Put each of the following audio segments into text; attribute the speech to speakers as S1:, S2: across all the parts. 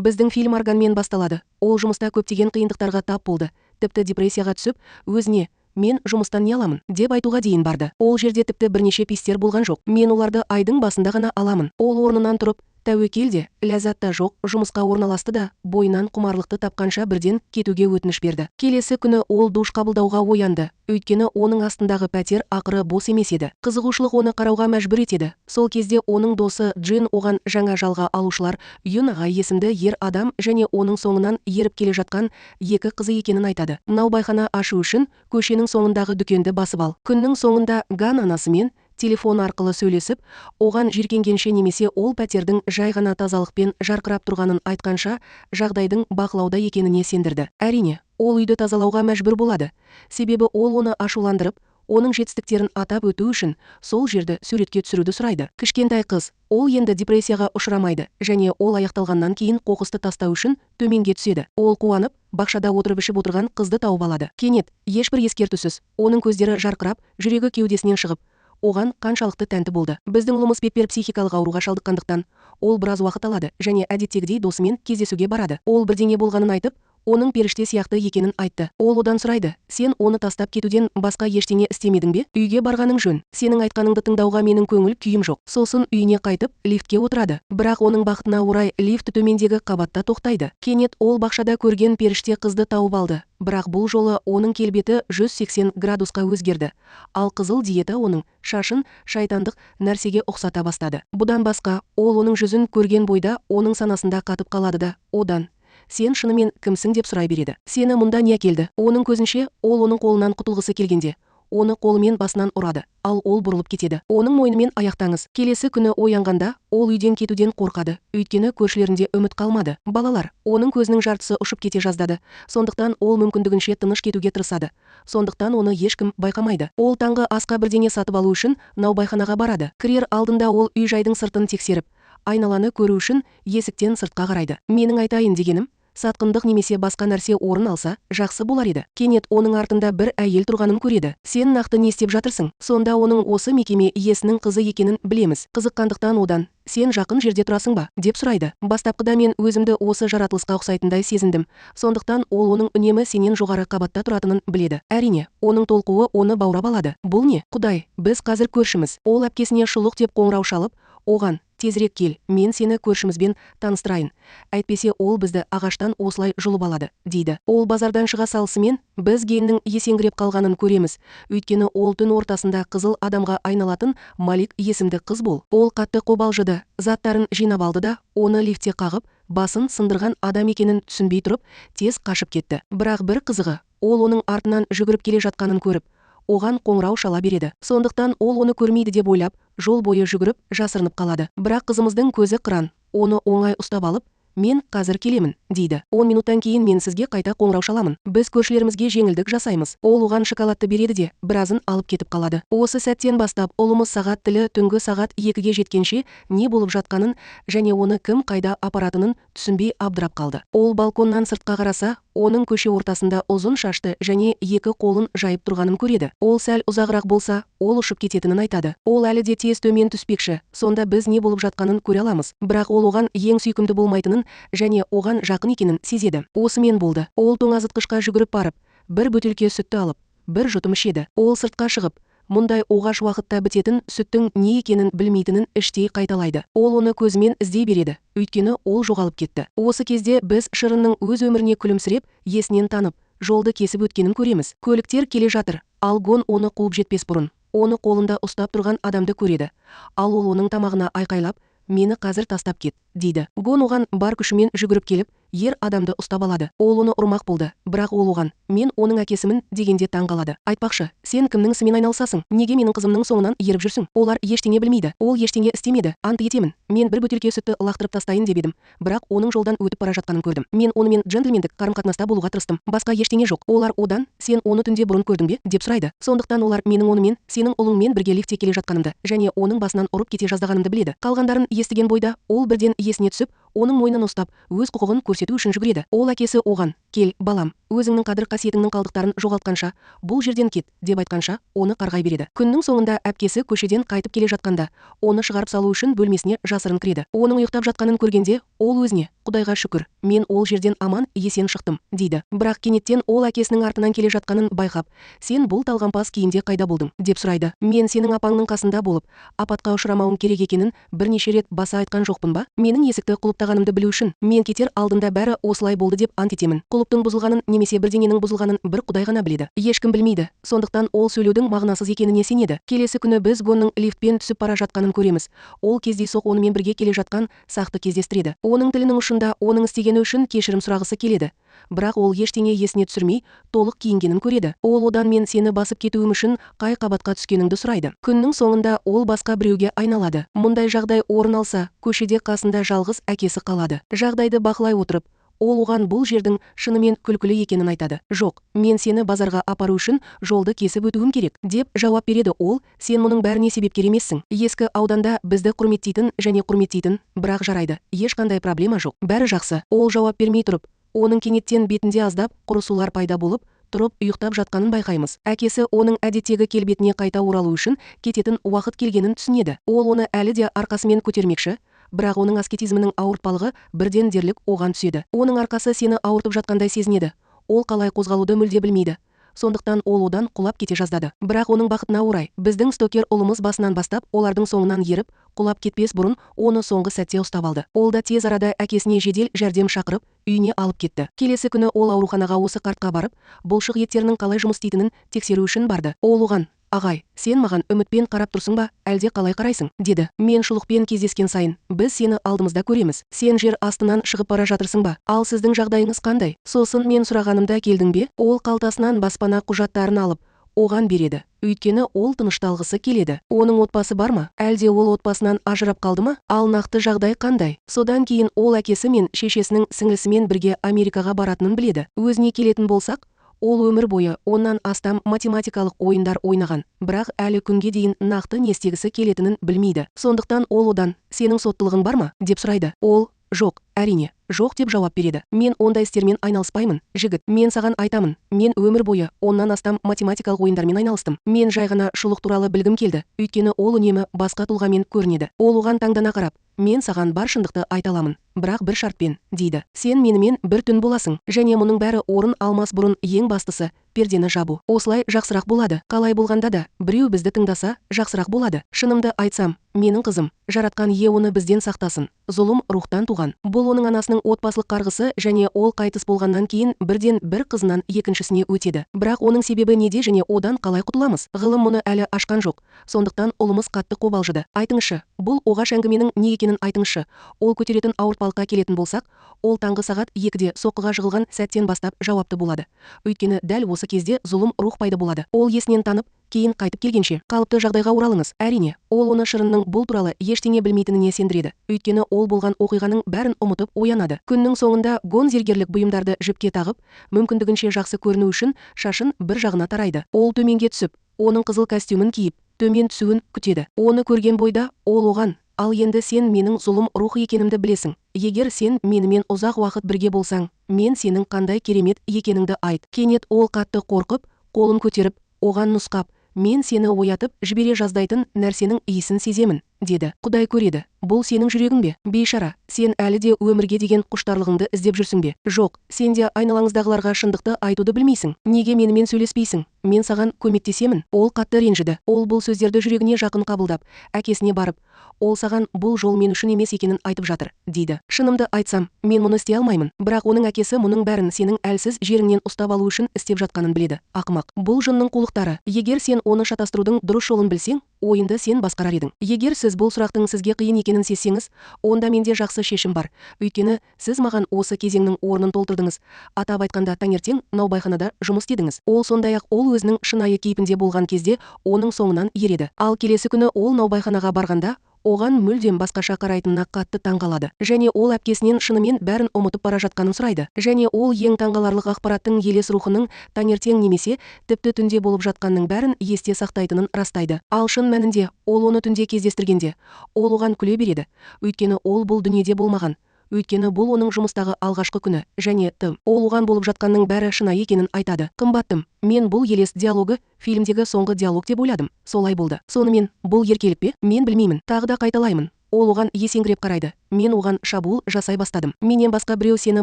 S1: Біздің фильм органмен басталады. Ол жұмыста көптеген қиындықтарға тап болды. Тіпті депрессияға түсіп, өзіне «Мен жұмыстан не аламын?» деп айтуға дейін барды. Ол жерде тіпті бірнеше пистер болған жоқ. Мен оларды айдың басында ғана аламын. Ол орнынан тұрып, тәуекел де, ләззат та жоқ, жұмысқа орналасты да, бойынан құмарлықты тапқанша бірден кетуге өтініш берді. Келесі күні ол душ қабылдауға оянды. Өйткені оның астындағы пәтер ақыры бос емес еді. Қызығушылық оны қарауға мәжбүр етеді. Сол кезде оның досы Джин оған жаңа жалға алушылар Юнаға есімді ер адам және оның соңынан еріп келе жатқан екі қызы екенін айтады. Наубайхана ашу үшін көшенің соңындағы дүкенді басып ал. Күннің соңында Ган анасымен телефон арқылы сөйлесіп, оған жиркенгенше немесе ол пәтердің жай ғана тазалықпен жарқырап тұрғанын айтқанша жағдайдың бақылауда екеніне сендірді. Әрине, ол үйді тазалауға мәжбүр болады. Себебі ол оны ашуландырып, оның жетістіктерін атап өту үшін сол жерді суретке түсіруді сұрайды. Кішкентай қыз, ол енді депрессияға ұшырамайды және ол аяқталғаннан кейін қоқысты тастау үшін төменге түседі. Ол қуанып, бақшада отырып ішіп отырған қызды тауып алады. Кенет, ешбір ескертусіз, оның көздері жарқырап, жүрегі кеудесінен шығып, оған қаншалықты тәнті болды. Біздің ұлымыз Пеппер психикалық ауруға шалдыққандықтан, ол біраз уақыт алады және әдеттегідей досымен кездесуге барады. Ол бірдеңе болғанын айтып, оның періште сияқты екенін айтты. Ол одан сұрайды: «Сен оны тастап кетуден басқа ештеңе істемедің бе? Үйге барғаның жөн. Сенің айтқаныңды тыңдауға менің көңіл күйім жоқ». Сосын үйіне қайтып, лифтке отырады. Бірақ оның бақытына орай лифт төмендегі қабатта тоқтайды. Кенет ол бақшада көрген періште қызды тауып алды. Бірақ бұл жолы оның келбеті 180 градусқа өзгерді. Ал қызыл диета оның шашын шайтандық нәрсеге ұқсата бастады. Бұдан басқа, ол оның жүзін көрген бойда оның санасында қатып қалады да, одан: «Сен шынымен кімсің?» деп сұрай береді. «Сені мұнда не әкелді?» Оның көзінше, ол оның қолынан құтылғысы келгенде, оны қолымен басынан ұрады, ал ол бұрылып кетеді. Оның мойнымен аяқтаңыз. Келесі күні оянғанда, ол үйден кетуден қорқады, өйткені көршілерінде үміт қалмады. Балалар, оның көзінің жартысы ұшып кете жаздады. Сондықтан ол мүмкіндігінше тыныш кетуге тырысады. Сондықтан оны ешкім байқамайды. Ол таңғы асқа бірдеңе сатып алу үшін наубайханаға барады. Кірер алдында ол үй-жайдың сыртын тексеріп, айналаны көру үшін есіктен сыртқа қарайды. «Менің айтайын дегенім, сатқындық немесе басқа нәрсе орын алса, жақсы болар еді». Кенет оның артында бір әйел тұрғанын көреді. «Сен нақты не істеп жатырсың?» Сонда оның осы мекеме иесінің қызы екенін білеміз. Қызыққандықтан одан: «Сен жақын жерде тұрасың ба?» деп сұрайды. Бастапқыда мен өзімді осы жаратылысқа ұқсайтындай сезіндім. Сондықтан ол оның үнемі сенен жоғары қабатта тұратынын біледі. Әрине, оның толқуы оны баурап алады. «Бұл не? Құдай, біз қазір көршіміз». Ол әпкесіне шұлық деп қоңырау шалып, оған: «Тезірек кел, мен сені көршімізбен таныстырайын. Әйтпесе ол бізді ағаштан осылай жұлып алады», дейді. Ол базардан шыға салысымен, біз Геннің есеңгіреп қалғанын көреміз. Өйткені ол түн ортасында қызыл адамға айналатын Малик есімді қыз бол. Ол қатты қобалжыды, заттарын жинап алды да, оны лифтте қағып, басын сындырған адам екенін түсінбей тұрып, тез қашып кетті. Бірақ бір қызығы, ол оның артынан жүгіріп келе жатқанын көріп, оған қоңырау шала береді. Сондықтан ол оны көрмейді деп ойлап, жол бойы жүгіріп, жасырынып қалады. Бірақ қызымыздың көзі қыран, оны оңай ұстап алып: «Мен қазір келемін», дейді. 10 минуттан кейін мен сізге қайта қоңырау шаламын. Біз көршілерімізге жеңілдік жасаймыз. Ол оған шоколадты береді де, біразын алып кетіп қалады. Осы сәттен бастап ұлымыз сағат тілі түнгі сағат 2-ге жеткенше не болып жатқанын және оны кім қайда апаратынын түсінбей абдырап қалды. Ол балконнан сыртқа қараса, оның көше ортасында ұзын шашты және екі қолын жайып тұрғанын көреді. Ол сәл ұзағырақ болса, ол ұшып кететінін айтады. Ол әлі де тез төмен түспекші. Сонда біз не болып жатқанын көре аламыз. Бірақ ол оған ең сүйкімді болмайтынын және оған жақын екенін сезеді. Осымен болды. Ол тоңазытқышқа жүгіріп барып, бір бөтелке сүтті алып, бір жұтым ішеді. Ол сыртқа шығып, мұндай оғаш уақытта бітетін сүттің не екенін білмейтінін іштей қайталайды. Ол оны көзімен іздей береді, өйткені ол жоғалып кетті. Осы кезде біз Шырынның өз өміріне күлімсіреп, есінен танып, жолды кесіп өткенін көреміз. Көліктер келе жатыр, ал Гон оны қуып жетпес бұрын, оны қолында ұстап тұрған адамды көреді. Ал ол оның тамағына айқайлап: «Мені қазір тастап кет», дейді. Гон оған бар күшімен жүгіріп келіп, ер адамды ұстап алады. Ол оны ұрмақ болды, бірақ ол оған: «Мен оның әкесімін» дегенде таң қалады. «Айтпақшы, сен кімнің ісімен айналысасың? Неге менің қызымның соңынан еріп жүрсің? Олар ештеңе білмейді. Ол ештеңе істемеді. Ант етемін, мен бір бөтелке сүтті лақтырып тастайын деп едім, бірақ оның жолдан өтіп бара жатқанын көрдім. Мен онымен джентльмендік қарым-қатынаста болуға тырыстым. Басқа ештеңе жоқ». Олар одан: «Сен оны түнде бұрын көрдің бе?» деп сұрайды. Сондықтан олар менің онымен, сенің ұлыңмен бірге лифтте келе жатқанымды және оның басынан ұрып кете жаздағанымды біледі. Қалғандарын естіген бойда, ол бірден есіне түсіп, оның мойнын ұстап, өз құқығын көрсету үшін жүгіреді. Ол әкесі оған: "Кел, балам, өзіңнің қадір-қасиетіңнің қалдықтарын жоғалтқанша, бұл жерден кет" деп айтқанша, оны қарғай береді. Күннің соңында әпкесі көшеден қайтып келе жатқанда, оны шығарып салу үшін бөлмесіне жасырын кіреді. Оның ұйықтап жатқанын көргенде, ол өзіне: "Құдайға шүкір, мен ол жерден аман есен шықтым" дейді. Бірақ кенеттен ол әкесінің артынан келе жатқанын байқап: "Сен бұл талғампаз киімде қайда болдың?" деп сұрайды. "Мен сенің апаңның қасында болып, апатқа ұшырамауым керек екенін бірнеше рет баса айтқан жоқпын ба? Менің есікті құлыптағанымды білу үшін мен кетер алдында бәрі осылай болды деп ант етемін. Құлыптың бұзылғанын немесе бірдеңенің бұзылғанын бір Құдай ғана біледі. Ешкім білмейді. Сондықтан ол сөйлеудің мағынасыз екеніне сенеді." Келесі күні біз Гонның лифтпен түсіп бара жатқанын көреміз. Ол кездейсоқ онымен бірге келе жатқан Сақты кездестіреді. Оның тілінің ұшында оның істегені үшін кешірім сұрағысы келеді. Бірақ ол ештеңе есіне түсірмей, толық киінгенін көреді. Ол одан мен сені басып кетуім үшін қай қабатқа түскеніңді сұрайды. Күннің соңында ол басқа біреуге айналады. Мұндай жағдай орын алса, көшеде қасында жалғыз әкесі қалады. Жағдайды бақылай отырып, ол оған бұл жердің шынымен күлкілі екенін айтады. "Жоқ, мен сені базарға апару үшін жолды кесіп өтуім керек" деп жауап береді ол. "Сен мұның бәріне себепкер емессің. Ескі ауданда бізді құрметтейтін және құрметтейтін, бірақ жарайды, ешқандай проблема жоқ. Бәрі жақсы." Ол жауап бермей тұрып, оның кенеттен бетінде аздап құрысулар пайда болып, тұрып ұйықтап жатқанын байқаймыз. Әкесі оның әдеттегі келбетіне қайта оралу үшін кететін уақыт келгенін түсінеді. Ол оны әлі де арқасымен көтермекші, бірақ оның аскетизмінің ауыртпалығы бірден дерлік оған түседі. Оның арқасы сені ауыртып жатқандай сезінеді. Ол қалай қозғалуды мүлде білмейді. Сондықтан ол одан құлап кете жаздады. Бірақ оның бақытына орай, біздің стокер ұлымыз басынан бастап олардың соңынан еріп, құлап кетпес бұрын оны соңғы сәтте ұстап алды. Ол да тез арада әкесіне жедел жәрдем шақырып, үйіне алып кетті. Келесі күні ол ауруханаға осы қартқа барып, бұлшық еттерінің қалай жұмыс істейтінін тексеру үшін барды. Ол оған: "Ағай, сен маған үмітпен қарап тұрсың ба, әлде қалай қарайсың?" деді. "Мен шұлықпен кездескен сайын, біз сені алдымызда көреміз. Сен жер астынан шығып бара жатырсың ба? Ал сіздің жағдайыңыз қандай?" Сосын мен сұрағанымда келдің бе? Ол қалтасынан баспана құжаттарын алып, оған береді. Өйткені ол тынышталғысы келеді. Оның отбасы бар ма? Әлде ол отбасынан ажырап қалды ма? Ал нақты жағдай қандай? Содан кейін ол әкесі мен шешесінің сіңлісімен бірге Америкаға баратынын біледі. Өзіне келетін болсақ, ол өмір бойы оннан астам математикалық ойындар ойнаған, бірақ әлі күнге дейін нақты не істегісі келетінін білмейді. Сондықтан ол одан: "Сенің соттылығың бар ма?" деп сұрайды. Ол: "Жоқ, әрине, жоқ" деп жауап береді. "Мен ондай істермен айналыспаймын, жігіт. Мен саған айтамын, мен өмір бойы оннан астам математикалық ойындармен айналыстым. Мен жай ғана шұлық туралы білгім келді, өйткені ол үнемі басқа тұлғамен көрінеді." Ол оған таңдана қарап: "Мен саған бар шындықты айта аламын, бірақ бір шартпен" дейді. "Сен менімен бір түн боласың, және мұның бәрі орын алмас бұрын ең бастысы пердені жабу. Осылай жақсырақ болады. Қалай болғанда да, біреу бізді тыңдаса, жақсырақ болады. Шынымды айтсам, менің қызым, жаратқан ие оны бізден сақтасын. Зұлым рухтан туған. Бұл оның анасының отбасылық қарғысы және ол қайтыс болғаннан кейін бірден бір қызынан екіншісіне өтеді. Бірақ оның себебі неде және одан қалай құтыламыз? Ғылым мұны әлі ашқан жоқ. Сондықтан ұлымыз қатты қобалжыды. Айтыңызшы, бұл оғаш әңгіменің не екенін айтыңызшы. Ол көтеретін ауыртпалыққа келетін болсақ, ол таңғы сағат 2-де соққыға жығылған сәттен бастап жауапты болады. Өйткені дәл осы кезде зұлым рух пайда болады. Ол есінен танып, кейін қайтып келгенше қалыпты жағдайға оралыңыз. Әрине, ол оны шырынның бұл туралы ештеңе білмейтініне сендіреді. Өйткені ол болған оқиғаның бәрін ұмытып оянады. Күннің соңында Гон зергерлік бұйымдарды жіпке тағып, мүмкіндігінше жақсы көріну үшін шашын бір жағына тарайды. Ол төменге түсіп, оның қызыл костюмін киіп, төмен түсуін күтеді. Оны көрген бойда ол оған: "Ал енді сен менің зұлым рух екенімді білесің. Егер сен менімен ұзақ уақыт бірге болсаң, мен сенің қандай керемет екеніңді айт." Кенет ол қатты қорқып, қолын көтеріп, оған нұсқап: "Мен сені оятып жібере жаздайтын нәрсенің иісін сеземін" деді. "Құдай көреді, бұл сенің жүрегің бе? Бейшара, сен әлі де өмірге деген құштарлығыңды іздеп жүрсің бе? Жоқ, сен де айналаңыздағыларға шындықты айтуды білмейсің. Неге менімен сөйлеспейсің? Мен саған көмектесемін." Ол қатты ренжіді. Ол бұл сөздерді жүрегіне жақын қабылдап, әкесіне барып: "Ол саған бұл жол мен үшін емес екенін айтып жатыр" дейді. "Шынымды айтсам, мен мұны істей алмаймын." Бірақ оның әкесі мұның бәрін сенің әлсіз жеріңнен ұстап алу үшін істеп жатқанын біледі. Ақымақ, бұл жынның қулықтары. Егер сен оны шатастырудың дұрыс жолын білсең, ойынды сен басқарар едің. Егер сіз бұл сұрақтың сізге қиын екенін сезсеңіз, онда менде жақсы шешім бар. Өйткені сіз маған осы кезеңнің орнын толтырдыңыз. Атап айтқанда, таңертең наубайханада жұмыс істедіңіз. Ол сондай-ақ ол өзінің шынайы кейпінде болған кезде оның соңынан ереді. Ал келесі күні ол наубайханаға барғанда, оған мүлдем басқаша қарайтынына қатты таңғалады. Және ол әпкесінен шынымен бәрін ұмытып бара жатқанын сұрайды. Және ол ең таңғаларлық ақпараттың елес рухының таңертең немесе тіпті түнде болып жатқанның бәрін есте сақтайтынын растайды. Ал шын мәнінде ол оны түнде кездестіргенде, ол оған күле береді. Өйткені ол бұл дүниеде болмаған. өйткені бұл оның жұмыстағы алғашқы күні, және ол оған болып жатқанның бәрі шынайы екенін айтады. Қымбаттым, мен бұл елес диалогы фильмдегі соңғы диалог деп ойладым. Солай болды. Сонымен, бұл еркелік пе? Мен білмеймін. Тағы да қайталаймын. Ол оған есеңгіреп қарайды. Мен оған шабуыл жасай бастадым. Менен басқа біреу сені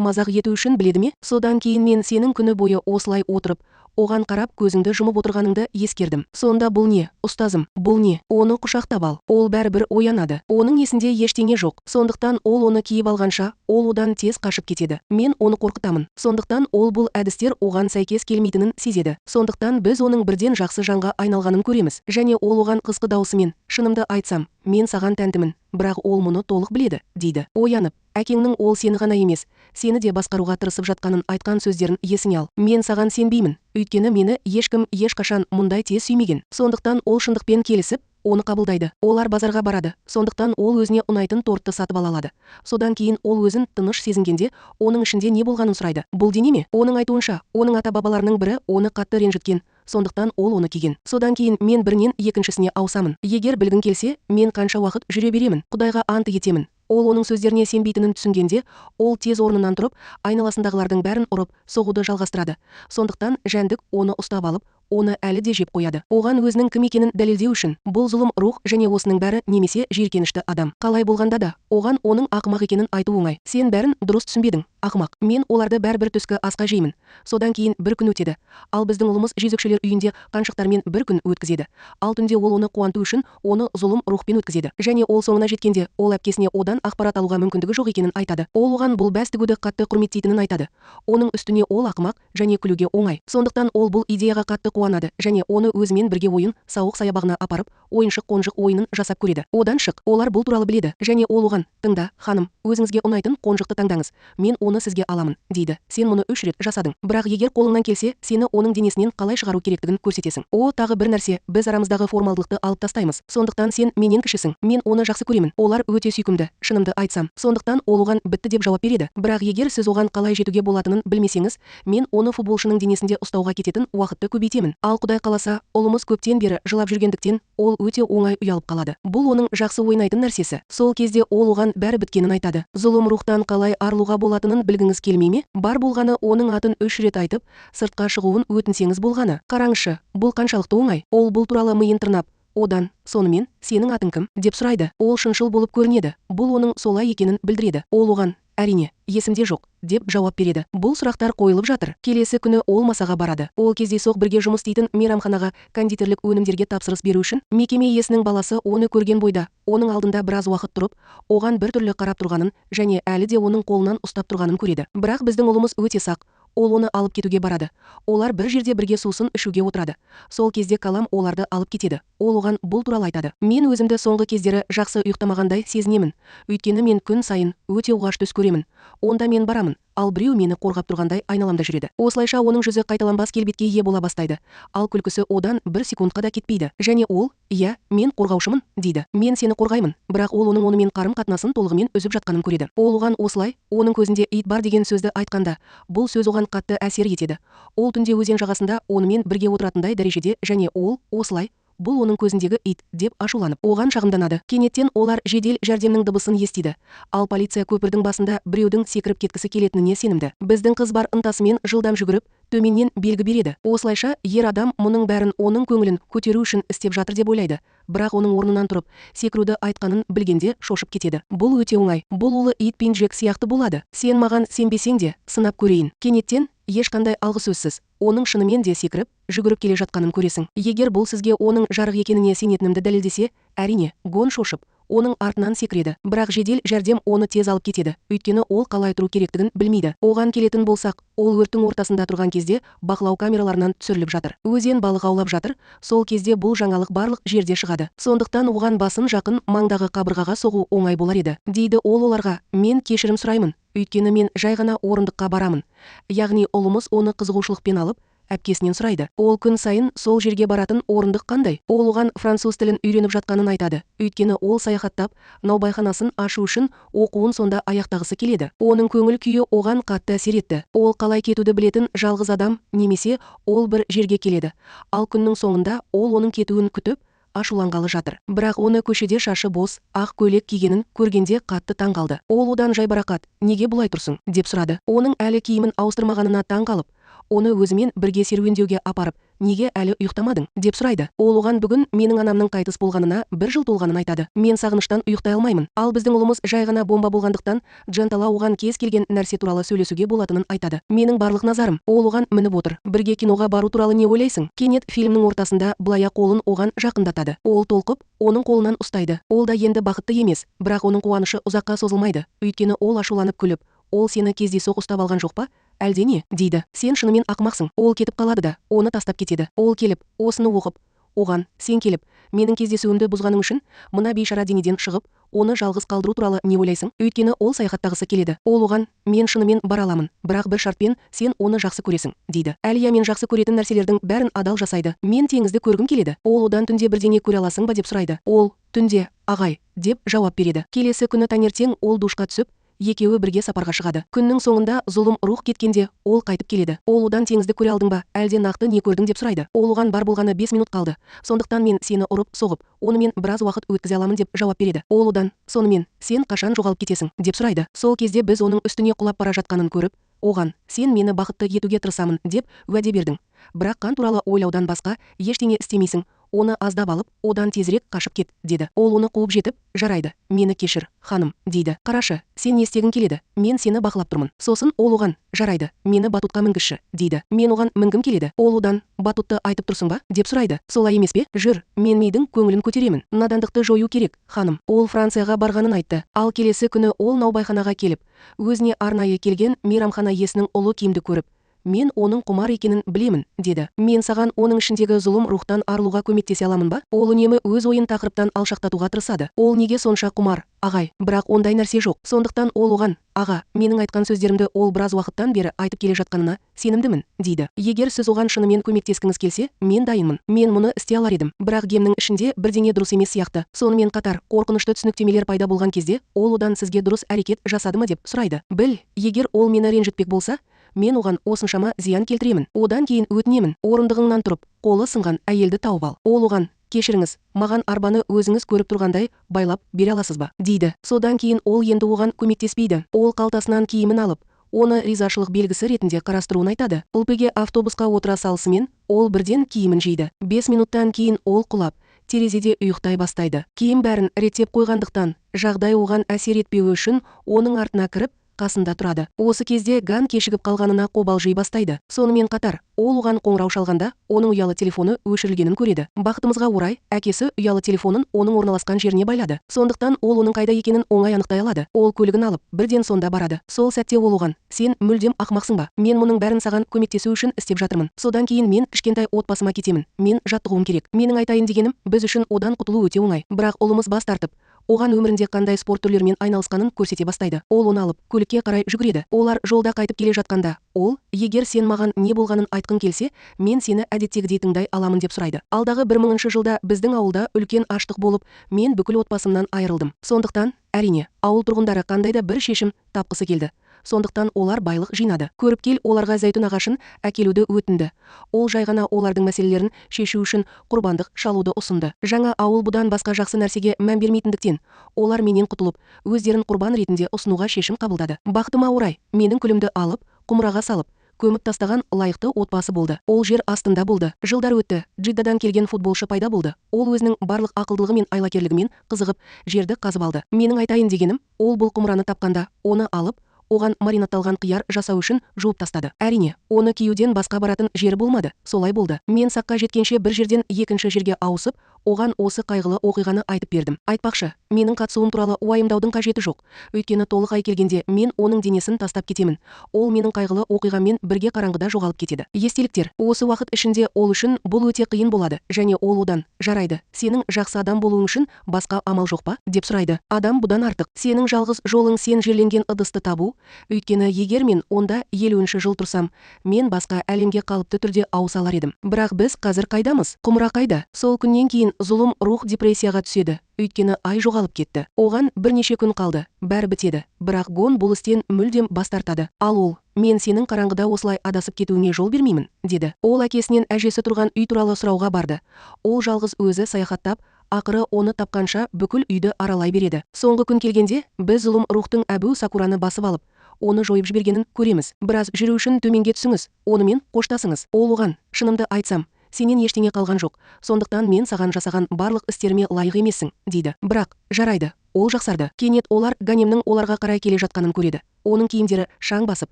S1: мазақ ету үшін біледі ме? Содан кейін мен сенің күні бойы осылай отырып, оған қарап көзіңді жұмып отырғаныңды ескердім. Сонда бұл не? Ұстазым, бұл не? Оны құшақтап ал. Ол бәрібір оянады. Оның есінде ештеңе жоқ. Сондықтан ол оны киіп алғанша, ол одан тез қашып кетеді. Мен оны қорқытамын. Сондықтан ол бұл әдістер оған сәйкес келмейтінін сезеді. Сондықтан біз оның бірден жақсы жанға айналғанын көреміз. Және ол оған қысқы даусымен, шынымды айтсам, мен саған тәнтімін, бірақ ол мұны толық біледі, дейді. Оянып, әкеңнің ол сені ғана емес, сені де басқаруға тырысып жатқанын айтқан сөздерін есіңе ал. Мен саған сенбеймін, өйткені мені ешкім ешқашан мұндай тез сүймеген. Сондықтан ол шындықпен келісіп, оны қабылдайды. Олар базарға барады. Сондықтан ол өзіне ұнайтын тортты сатып ала алады. Содан кейін ол өзін тыныш сезінгенде, оның ішінде не болғанын сұрайды. Бұл дене ме? Оның айтуынша, оның ата-бабаларының бірі оны қатты ренжіткен. Сондықтан ол оны киген. Содан кейін мен бірінен екіншісіне ауысамын. Егер білгің келсе, мен қанша уақыт жүре беремін. Құдайға ант етемін. Ол оның сөздеріне сенбейтінін түсінгенде, ол тез орнынан тұрып, айналасындағылардың бәрін ұрып, соғуды жалғастырады. Сондықтан жәндік оны ұстап алып, оны әлі де жеп қояды. Оған өзінің кім екенін дәлелдеу үшін, бұл зұлым рух және осының бәрі немесе жиіркенішті адам. Қалай болғанда да, оған оның ақымақ екенін айту оңай. Сен бәрін дұрыс түсінбедің, ақымақ. Мен оларды бәрібір түскі асқа жеймін. Содан кейін бір күн өтеді. Ал біздің ұлымыз жезөкшелер үйінде қаншықтармен бір күн өткізеді. Ал түнде ол оны қуанту үшін оны зұлым рухпен өткізеді. Және ол соңына жеткенде, ол әпкесіне одан ақпарат алуға мүмкіндігі жоқ екенін айтады. Ол оған бұл бәс тігуді қатты құрметтейтінін айтады. Оның үстіне ол ақымақ және күлуге оңай. Сондықтан ол бұл идеяға қатты қуанады және оны өзімен бірге ойын сауық саябағына апарып, ойыншық-қонжық ойынын жасап көреді. Одан шық, олар бұл туралы біледі және ол оған: "Тыңда, ханым, өзіңізге ұнайтын қонжықты таңдаңыз. Мен оны сізге аламын", дейді. Сен мұны 3 рет жасадың. Бірақ егер қолыңнан келсе, сені оның денесінен қалай шығару керектігін көрсетесің. Тағы бір нәрсе, біз арамыздағы формалдылықты алып тастаймыз. Сондықтан сен менен кішісің. Мен оны жақсы көремін. Олар өте сүйкімді, шынымды айтсам. Сондықтан ол оған бітті деп жауап береді. Бірақ егер сіз оған қалай жетуге болатынын білмесеңіз, мен оны футболшының денесінде ұстауға кететін уақытты көбейтемін. Ал Құдай қаласа, ұлымыз көптен бері жылап жүргендіктен, ол өте оңай ұялып қалады. Бұл оның жақсы ойнайтын нәрсесі. Сол кезде ол оған бәрі біткенін айтады. Зұлым рухтан қалай арылуға болатынын білгіңіз келмей ме? Бар болғаны оның атын 3 рет айтып, сыртқа шығуын өтінсеңіз болғаны. Қараңызшы, бұл қаншалықты оңай. Ол бұл туралы миын тырнап, одан: "Сонымен, сенің атың кім?" деп сұрайды. Ол шыншыл болып көрінеді. Бұл оның солай екенін білдіреді. Ол оған: "Әрине, есімде жоқ", деп жауап береді. Бұл сұрақтар қойылып жатыр. Келесі күні ол Масаға барады. Ол кездейсоқ бірге жұмыс істейтін мейрамханаға кондитерлік өнімдерге тапсырыс беру үшін. Мекеме иесінің баласы оны көрген бойда, оның алдында біраз уақыт тұрып, оған біртүрлі қарап тұрғанын және әлі де оның қолынан ұстап тұрғанын көреді. Бірақ біздің ұлымыз өте сақ. Ол оны алып кетуге барады. Олар бір жерде бірге сусын ішуге отырады. Сол кезде Калам оларды алып кетеді. Ол оған бұл туралы айтады: "Мен өзімді соңғы кездері жақсы ұйықтамағандай сезінемін. Өйткені мен күн сайын өте оғаш түс көремін. Онда мен барамын, ал біреу мені қорғап тұрғандай айналамда жүреді." Осылайша оның жүзі қайталанбас келбетке ие бола бастайды. Ал күлкісі одан 1 секундқа да кетпейді. Және ол: "Иә, мен қорғаушымын", дейді. "Мен сені қорғаймын", бірақ ол оның онымен қарым-қатынасын толығымен үзіп жатқанын көреді. Ол оған осылай, оның көзінде ит бар деген сөзді айтқанда, бұл сөз оған қатты әсер етеді. Ол түнде өзен жағасында онымен бірге отыратындай дәрежеде және ол осылай: "Бұл оның көзіндегі ит", деп ашуланып оған шағымданады. Кенеттен олар жедел жәрдемнің дыбысын естиді. Ал полиция көпірдің басында біреудің секіріп кеткісі келетініне сенімді. Біздің қыз бар ынтасымен жылдам жүгіріп, төменнен белгі береді. Осылайша ер адам мұның бәрін оның көңілін көтеру үшін істеп жатыр деп ойлайды. Бірақ оның орнынан тұрып, секіруді айтқанын білгенде шошып кетеді. Бұл өте оңай. Бұл улы ит пен Джек сияқты болады. Сен маған сенбесең де, сынап көрейін. Кенеттен ешқандай алғысөзсіз оның шынымен де секіріп, жүгіріп келе жатқанын көресің. Егер бұл сізге оның жарық екеніне сенетінімді дәлелдесе, әрине, Гон шошып, оның артынан секіреді. Бірақ жедел жәрдем оны тез алып кетеді. Өйткені ол қалай тұру керектігін білмейді. Оған келетін болсақ, ол өрттің ортасында тұрған кезде бақылау камераларынан түсіріліп жатыр. Өзен балық аулап жатыр. Сол кезде бұл жаңалық барлық жерде шығады. Сондықтан оған басын жақын маңдағы қабырғаға соғу оңай болар еді. Дейді ол оларға: "Мен кешірім сұраймын. Өйткені мен жай ғана орындыққа барамын." Яғни ұлымыз оны қызығушылықпен алып, әпкесінен сұрайды: "Ол күн сайын сол жерге баратын орындық қандай?" Ол оған француз тілін үйреніп жатқанын айтады. Өйткені ол саяхаттап, наубайханасын ашу үшін оқуын сонда аяқтағысы келеді. Оның көңіл күйі оған қатты әсер етті. Ол қалай кетуді білетін жалғыз адам, немесе ол бір жерге келеді. Ал күннің соңында ол оның кетуін күтіп, ашуланғалы жатыр. Бірақ оны көшеде шашы бос, ақ көйлек кигенін көргенде қатты таң қалды. Ол одан жайбарақат, неге бұлай тұрсың, деп сұрады. Оның әлі киімін ауыстырмағанына таң қалып, оны өзімен бірге серуендеуге апарып, неге әлі ұйықтамадың, деп сұрайды. Ол оған бүгін менің анамның қайтыс болғанына 1 жыл толғанын айтады. Мен сағыныштан ұйықтай алмаймын. Ал біздің ұлымыз жай ғана бомба болғандықтан Джентала оған кез келген нәрсе туралы сөйлесуге болатынын айтады. Менің барлық назарым ол оған мініп отыр. Бірге киноға бару туралы не ойлайсың? Кенет фильмнің ортасында былая қолын оған жақындатады. Ол толқып, оның қолынан ұстайды. Ол да енді бақытты емес, бірақ оның қуанышы ұзаққа созылмайды. Өйткені ол ашуланып күліп, ол сені кездейсоқ ұстап алған жоқ па? Әлде не, дейді. Сен шынымен ақымақсың. Ол кетіп қалады да, оны тастап кетеді. Ол келіп, осыны оқып, оған, сен келіп, менің кездесуімді бұзғаның үшін мына бейшара денеден шығып, оны жалғыз қалдыру туралы не ойлайсың? Өйткені ол саяхаттағысы келеді. Ол оған, мен шынымен бара аламын, бірақ бір шартпен, сен оны жақсы көресің, дейді. Әлия мен жақсы көретін нәрселердің бәрін адал жасайды. Мен теңізді көргім келеді. Ол одан түнде бірдеңе көре аласың ба, деп сұрайды. Ол, түнде, ағай, деп жауап береді. Келесі күні таңертең ол душқа түсіп, екеуі бірге сапарға шығады. Күннің соңында зұлым рух кеткенде ол қайтып келеді. Ол одан теңізді көре алдың ба, әлде нақты не көрдің, деп сұрайды. Ол оған бар болғаны 5 минут қалды. Сондықтан мен сені ұрып соғып, онымен біраз уақыт өткізе аламын, деп жауап береді. Ол одан, сонымен сен қашан жоғалып кетесің, деп сұрайды. Сол кезде біз оның үстіне құлап бара жатқанын көріп, оған, сен мені бақытты етуге тырысамын, деп уәде бердің. Бірақ қан туралы ойлаудан басқа ештеңе істемейсің. Оны аздап алып, одан тезірек қашып кет, деді. Ол оны қуып жетіп, жарайды, мені кешір, ханым, дейді. Қарашы, сен не істегің келеді? Мен сені бақылап тұрмын. Сосын ол оған, жарайды, мені батутқа мінгізші, дейді. Мен оған мінгім келеді. Ол одан, батутты айтып тұрсың ба, деп сұрайды. Солай емес пе? Жүр, мен мейдің көңілін көтеремін. Надандықты жою керек, ханым. Ол Францияға барғанын айтты. Ал келесі күні ол наубайханаға келіп, өзіне арнайы келген мейрамхана иесінің ұлы киімді көріп, мен оның құмар екенін білемін, деді. Мен саған оның ішіндегі зұлым рухтан арылуға көмектесе аламын ба? Ол үнемі өз ойын тақырыптан алшақтатуға тырысады. Ол неге сонша құмар, ағай? Бірақ ондай нәрсе жоқ. Сондықтан ол оған, аға, менің айтқан сөздерімді ол біраз уақыттан бері айтып келе жатқанына сенімдімін, дейді. Егер сіз оған шынымен көмектескіңіз келсе, мен дайынмын. Мен мұны істей алар едім. Бірақ гемнің ішінде бірдеңе дұрыс емес сияқты. Сонымен қатар, қорқынышты түсініктемелер пайда болған кезде, ол одан сізге дұрыс әрекет жасады ма, деп сұрайды. Біл, егер ол мені ренжітпек болса, мен оған осыншама зиян келтіремін. Одан кейін өтінемін, орындығыңнан тұрып, қолы сынған әйелді тауып ал. Ол оған, кешіріңіз, маған арбаны өзіңіз көріп тұрғандай байлап бере аласыз ба, дейді. Содан кейін ол енді оған көмектеспейді. Ол қалтасынан киімін алып, оны ризашылық белгісі ретінде қарастыруын айтады. Ұлпеге автобусқа отыра салысымен, ол бірден киімін жейді. 5 минуттан кейін ол құлап, терезеде ұйықтай бастайды. Киім бәрін реттеп қойғандықтан, жағдай оған әсер етпеуі үшін оның артына кіріп, қасында тұрады. Осы кезде Ган кешігіп қалғанына қобалжи бастайды. Сонымен қатар, ол оған қоңырау шалғанда, оның ұялы телефоны өшірілгенін көреді. Бақытымызға орай, әкесі ұялы телефонын оның орналасқан жеріне байлады. Сондықтан ол оның қайда екенін оңай анықтай алады. Ол көлігін алып, бірден сонда барады. Сол сәтте ол оған, сен мүлдем ақымақсың ба? Мен мұның бәрін саған көмектесу үшін істеп жатырмын. Содан кейін мен кішкентай отбасыма кетемін. Мен жаттығуым керек. Менің айтайын дегенім, біз үшін одан құтылу өте оңай. Бірақ ұлымыз бас тартып, оған өмірінде қандай спорт түрлерімен айналысқанын көрсете бастайды. Ол оны алып, көлікке қарай жүгіреді. Олар жолда қайтып келе жатқанда, ол, егер сен маған не болғанын айтқың келсе, мен сені әдеттегідей тыңдай аламын, деп сұрайды. Алдағы 1000 жылда біздің ауылда үлкен аштық болып, мен бүкіл отбасымнан айырылдым. Сондықтан, әрине, ауыл тұрғындары қандай да бір шешім тапқысы келді. Сондықтан олар байлық жинады. Көріпкел оларға зәйтүн ағашын әкелуді өтінді. Ол жай ғана олардың мәселелерін шешу үшін құрбандық шалуды ұсынды. Жаңа ауыл бұдан басқа жақсы нәрсеге мән бермейтіндіктен, олар менен құтылып, өздерін құрбан ретінде ұсынуға шешім қабылдады. Бақытыма орай, менің күлімді алып, құмыраға салып, көміп тастаған лайықты отбасы болды. Ол жер астында болды. Жылдар өтті. Джиддадан келген футболшы пайда болды. Ол өзінің барлық ақылдылығы мен айлакерлігімен қызығып, жерді қазып алды. Менің айтайын дегенім, ол бұл құмыраны тапқанда, оны алып, оған маринатталған қияр жасау үшін жуып тастады. Әрине, оны киюден басқа баратын жері болмады. Солай болды. Мен саққа жеткенше бір жерден екінші жерге ауысып, оған осы қайғылы оқиғаны айтып бердім. Айтпақшы, менің қатысуым туралы уайымдаудың қажеті жоқ. Өйткені толық ай келгенде мен оның денесін тастап кетемін. Ол менің қайғылы оқиғамен бірге қараңғыда жоғалып кетеді. Естеліктер, осы уақыт ішінде ол үшін бұл өте қиын болады, және ол одан, жарайды, сенің жақсы адам болуың үшін басқа амал жоқ па, деп сұрайды. Адам бұдан артық. Сенің жалғыз жолың сен жерленген ыдысты табу. Өйткені егер мен онда 50-ші жыл тұрсам, мен басқа әлемге қалыпты түрде ауыса алар едім. Бірақ біз қазір қайдамыз? Құмыра қайда? Сол күннен кейін кейін зұлым рух депрессияға түседі, өйткені ай жоғалып кетті. Оған бірнеше күн қалды, бәрі бітеді, бірақ Гон бұл істен мүлдем бас тартады. Ал ол: мен сенің қараңғыда осылай адасып кетуіңе жол бермеймін, деді. Ол әкесінен әжесі тұрған үй туралы сұрауға барды. Ол жалғыз өзі саяхаттап, ақыры оны тапқанша бүкіл үйді аралай береді. Соңғы күн келгенде, біз зұлым рухтың Әбу Сакураны басып алып, оны жойып жібергенін көреміз. Біраз жүру үшін төменге түсіңіз, онымен қоштасыңыз. Ол оған: шынымды айтсам, сенен ештеңе қалған жоқ, сондықтан мен саған жасаған барлық істеріме лайық емессің, дейді. Бірақ жарайды, ол жақсарды. Кенет олар Ганемнің оларға қарай келе жатқанын көреді. Оның киімдері шаң басып,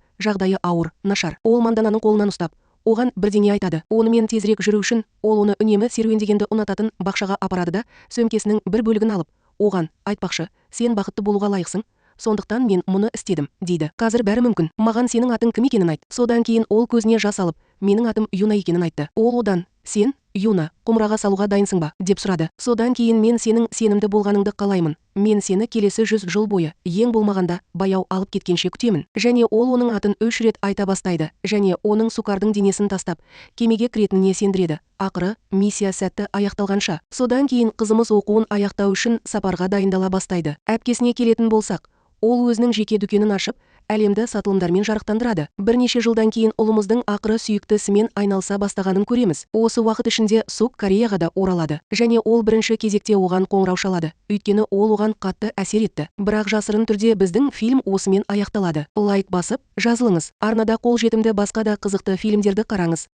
S1: жағдайы ауыр, нашар. Ол Мандананың қолынан ұстап, оған бірдеңе айтады. Онымен тезірек жүру үшін ол оны үнемі серуендегенді ұнататын бақшаға апарады да, сөмкесінің бір бөлігін алып, оған айтпақшы: сен бақытты болуға лайықсың, сондықтан мен мұны істедім, дейді. Қазір бәрі мүмкін. Маған сенің атың кім екенін айт. Содан кейін ол көзіне жас алып, менің атым Юна екенін айтты. Ол одан: сен, Юна, құмыраға салуға дайынсың ба, деп сұрады. Содан кейін: мен сенің сенімді болғаныңды қалаймын. Мен сені келесі 100 жыл бойы, ең болмағанда, баяу алып кеткенше күтемін. Және ол оның атын 3 рет айта бастайды, және оның Сукардың денесін тастап, кемеге кіретініне сендіреді. Ақыры, миссия сәтті аяқталғанша. Содан кейін қызымыз оқуын аяқтау үшін сапарға дайындала бастайды. Әпкесіне келетін болсақ, ол өзінің жеке дүкенін ашып, әлемді сатылымдармен жарықтандырады. Бірнеше жылдан кейін ұлымыздың ақыры сүйікті ісімен айналыса бастағанын көреміз. Осы уақыт ішінде Сук Кореяға да оралады, және ол бірінші кезекте оған қоңырау шалады, өйткені ол оған қатты әсер етті. Бірақ жасырын түрде біздің фильм осымен аяқталады. Лайк басып, жазылыңыз. Арнада қолжетімді басқа да қызықты фильмдерді қараңыз.